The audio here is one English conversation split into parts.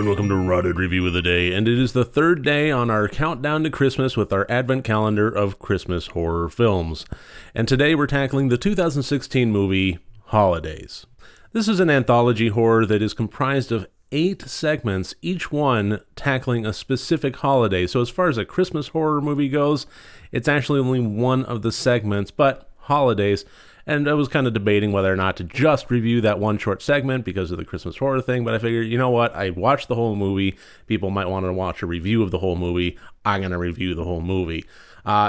welcome to Rotted Review of the Day, and it is the third day on our countdown to Christmas with our advent calendar of Christmas horror films. And today we're tackling the 2016 movie Holidays. This is an anthology horror that is comprised of 8 segments, each one tackling a specific holiday. So as far as a Christmas horror movie goes, it's actually only one of the segments, but holidays. And I was kind of debating whether or not to just review that one short segment because of the Christmas horror thing, but I figured, you know what, I watched the whole movie. People might want to watch a review of the whole movie. I'm going to review the whole movie.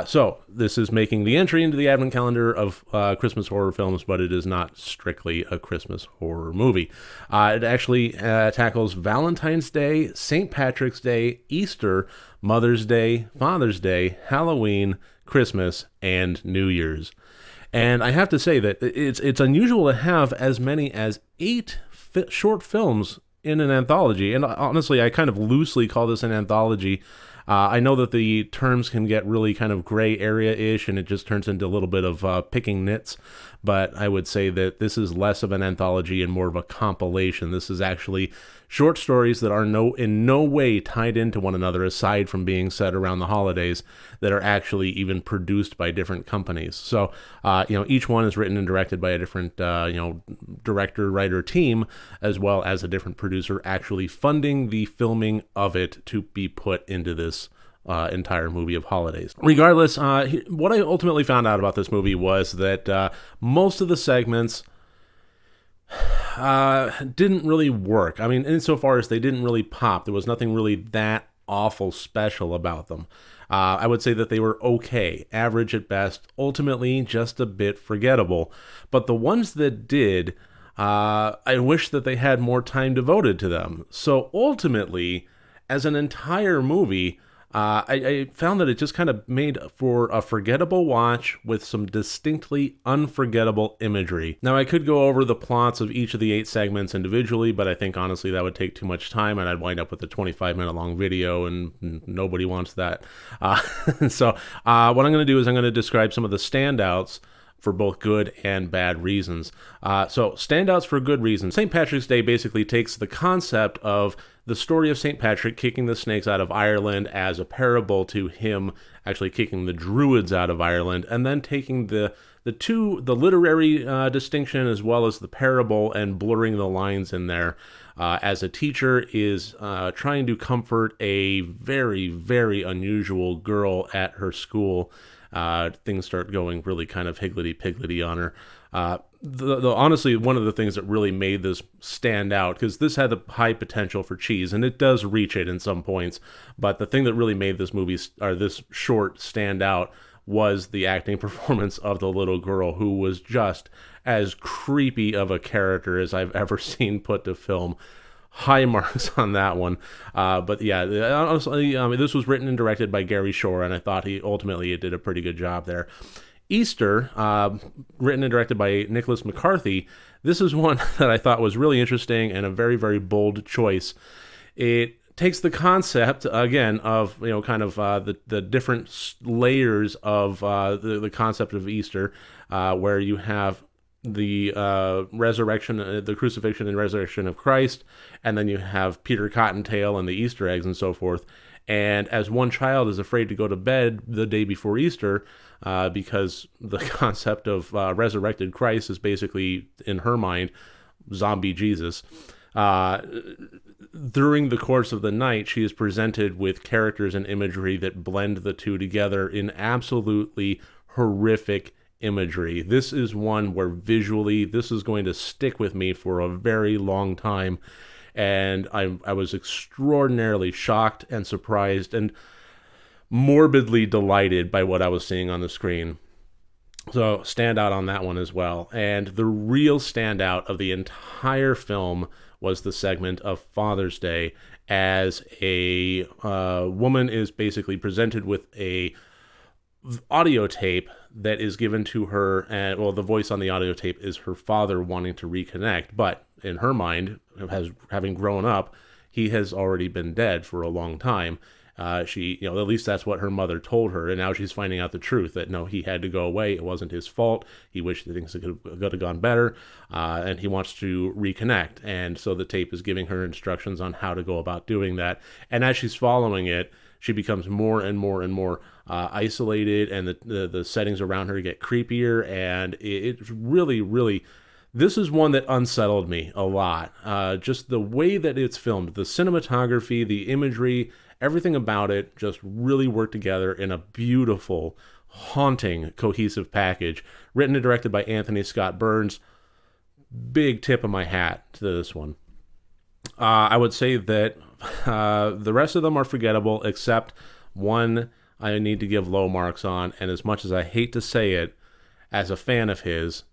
So this is making the entry into the advent calendar of Christmas horror films, but it is not strictly a Christmas horror movie. It actually tackles Valentine's Day, St. Patrick's Day, Easter, Mother's Day, Father's Day, Halloween, Christmas, and New Year's. And I have to say that it's unusual to have as many as 8 short films in an anthology. And honestly, I kind of loosely call this an anthology. I know that the terms can get really kind of gray area-ish, and it just turns into a little bit of picking nits. But I would say that this is less of an anthology and more of a compilation. This is actually short stories that are in no way tied into one another, aside from being set around the holidays, that are actually even produced by different companies. So, each one is written and directed by a different, director, writer team, as well as a different producer actually funding the filming of it to be put into this entire movie of Holidays. Regardless, what I ultimately found out about this movie was that most of the segments didn't really work. I mean, insofar as they didn't really pop, there was nothing really that awful special about them. I would say that they were okay, average at best, ultimately just a bit forgettable. But the ones that did, I wish that they had more time devoted to them. So ultimately, as an entire movie, I found that it just kind of made for a forgettable watch with some distinctly unforgettable imagery. Now, I could go over the plots of each of the 8 segments individually, but I think honestly that would take too much time, and I'd wind up with a 25-minute long video, and nobody wants that. So what I'm going to do is I'm going to describe some of the standouts for both good and bad reasons. So standouts for good reasons. St. Patrick's Day basically takes the concept of the story of St. Patrick kicking the snakes out of Ireland as a parable to him actually kicking the druids out of Ireland, and then taking the literary distinction as well as the parable and blurring the lines in there. As a teacher is trying to comfort a very, very unusual girl at her school. Things start going really kind of higgledy-piggledy on her. Honestly, one of the things that really made this stand out, because this had the high potential for cheese, and it does reach it in some points, but the thing that really made this short stand out was the acting performance of the little girl, who was just as creepy of a character as I've ever seen put to film. High marks on that one. But yeah, honestly, this was written and directed by Gary Shore, and I thought he did a pretty good job there. Easter, written and directed by Nicholas McCarthy. This is one that I thought was really interesting and a very, very bold choice. It takes the concept, again, of, the different layers of the concept of Easter, where you have the resurrection, the crucifixion and resurrection of Christ, and then you have Peter Cottontail and the Easter eggs and so forth. And as one child is afraid to go to bed the day before Easter, because the concept of resurrected Christ is basically, in her mind, zombie Jesus. During the course of the night, she is presented with characters and imagery that blend the two together in absolutely horrific imagery. This is one where visually this is going to stick with me for a very long time, and I was extraordinarily shocked and surprised and morbidly delighted by what I was seeing on the screen. So standout on that one as well. And the real standout of the entire film was the segment of Father's Day, as a woman is basically presented with a audio tape that is given to her, and the voice on the audio tape is her father wanting to reconnect, but in her mind, having grown up, he has already been dead for a long time. She, at least that's what her mother told her, and now she's finding out the truth that no, he had to go away. It wasn't his fault. He wished that things could have gone better, and he wants to reconnect. And so the tape is giving her instructions on how to go about doing that. And as she's following it, she becomes more and more and more isolated, and the settings around her get creepier, and it's really, really. This is one that unsettled me a lot. Just the way that it's filmed, the cinematography, the imagery, everything about it just really worked together in a beautiful, haunting, cohesive package. Written and directed by Anthony Scott Burns. Big tip of my hat to this one. I would say that the rest of them are forgettable, except one I need to give low marks on, and as much as I hate to say it, as a fan of his,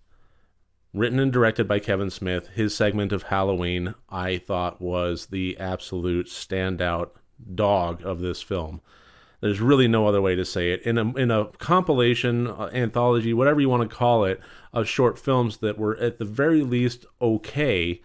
written and directed by Kevin Smith, his segment of Halloween, I thought was the absolute standout dog of this film. There's really no other way to say it. In a compilation, anthology, whatever you want to call it, of short films that were at the very least okay,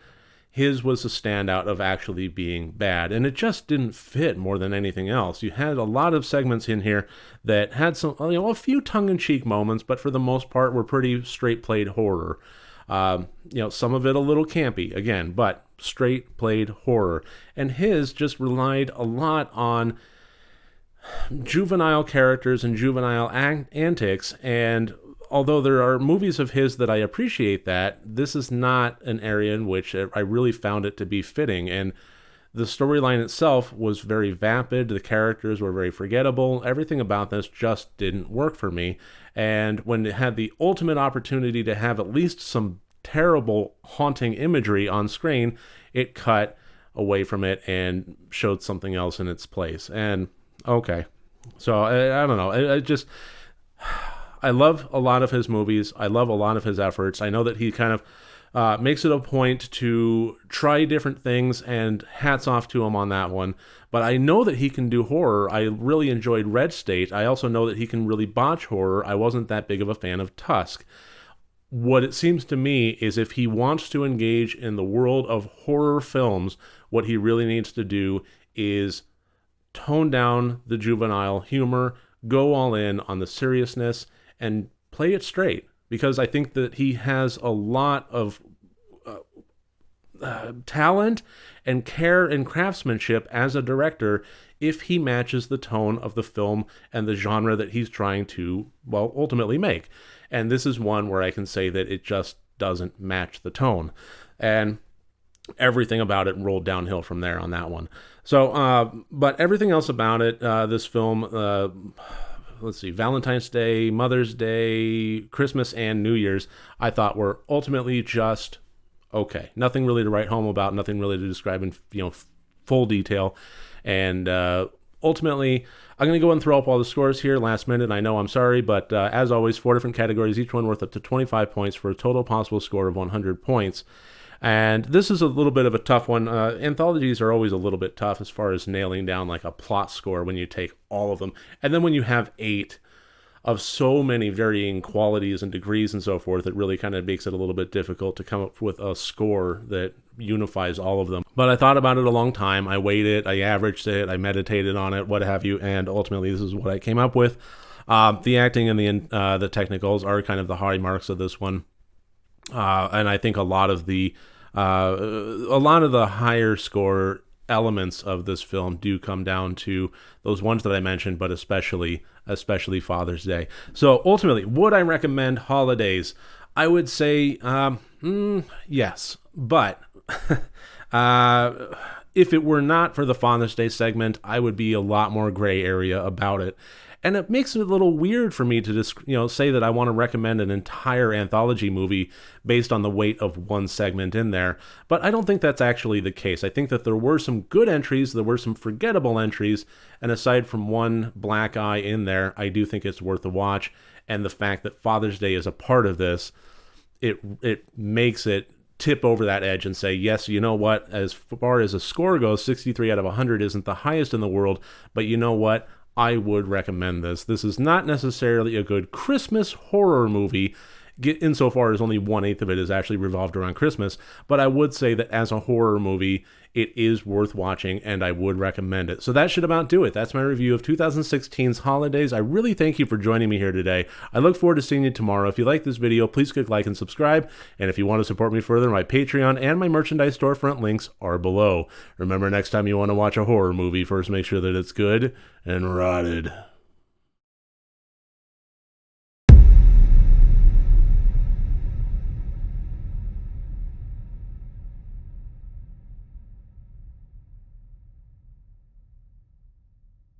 his was a standout of actually being bad. And it just didn't fit more than anything else. You had a lot of segments in here that had some, a few tongue-in-cheek moments, but for the most part were pretty straight-played horror. Some of it a little campy, again, but straight played horror. And his just relied a lot on juvenile characters and juvenile antics. And although there are movies of his that I appreciate that, this is not an area in which I really found it to be fitting. And the storyline itself was very vapid. The characters were very forgettable. Everything about this just didn't work for me. And when it had the ultimate opportunity to have at least some terrible, haunting imagery on screen, it cut away from it and showed something else in its place. And, okay. So, I don't know. I love a lot of his movies. I love a lot of his efforts. I know that he kind of makes it a point to try different things, and hats off to him on that one. But I know that he can do horror. I really enjoyed Red State. I also know that he can really botch horror. I wasn't that big of a fan of Tusk. What it seems to me is if he wants to engage in the world of horror films, what he really needs to do is tone down the juvenile humor, go all in on the seriousness, and play it straight. Because I think that he has a lot of talent and care and craftsmanship as a director if he matches the tone of the film and the genre that he's trying to, ultimately make. And this is one where I can say that it just doesn't match the tone. And everything about it rolled downhill from there on that one. So, but everything else about it, this film, let's see, Valentine's Day, Mother's Day, Christmas, and New Year's, I thought were ultimately just okay. Nothing really to write home about, nothing really to describe in full detail. And ultimately, I'm going to go and throw up all the scores here last minute. I know, I'm sorry, but as always, 4 different categories, each one worth up to 25 points for a total possible score of 100 points. And this is a little bit of a tough one. Anthologies are always a little bit tough as far as nailing down like a plot score when you take all of them. And then when you have 8 of so many varying qualities and degrees and so forth, it really kind of makes it a little bit difficult to come up with a score that unifies all of them. But I thought about it a long time. I weighed it, I averaged it, I meditated on it, what have you, and ultimately this is what I came up with. The acting and the technicals are kind of the high marks of this one. And I think a lot of the higher score elements of this film do come down to those ones that I mentioned, but especially Father's Day. So ultimately, would I recommend Holidays? I would say yes, but if it were not for the Father's Day segment, I would be a lot more gray area about it. And it makes it a little weird for me to just, say that I want to recommend an entire anthology movie based on the weight of one segment in there. But I don't think that's actually the case. I think that there were some good entries, there were some forgettable entries, and aside from one black eye in there, I do think it's worth a watch. And the fact that Father's Day is a part of this, it makes it tip over that edge and say, yes, you know what, as far as a score goes, 63 out of 100 isn't the highest in the world, but you know what? I would recommend this. This is not necessarily a good Christmas horror movie. get insofar as only 1/8 of it is actually revolved around Christmas. But I would say that as a horror movie, it is worth watching, and I would recommend it. So that should about do it. That's my review of 2016's Holidays. I really thank you for joining me here today. I look forward to seeing you tomorrow. If you like this video, please click like and subscribe. And if you want to support me further, my Patreon and my merchandise storefront links are below. Remember, next time you want to watch a horror movie, first make sure that it's good and rotted.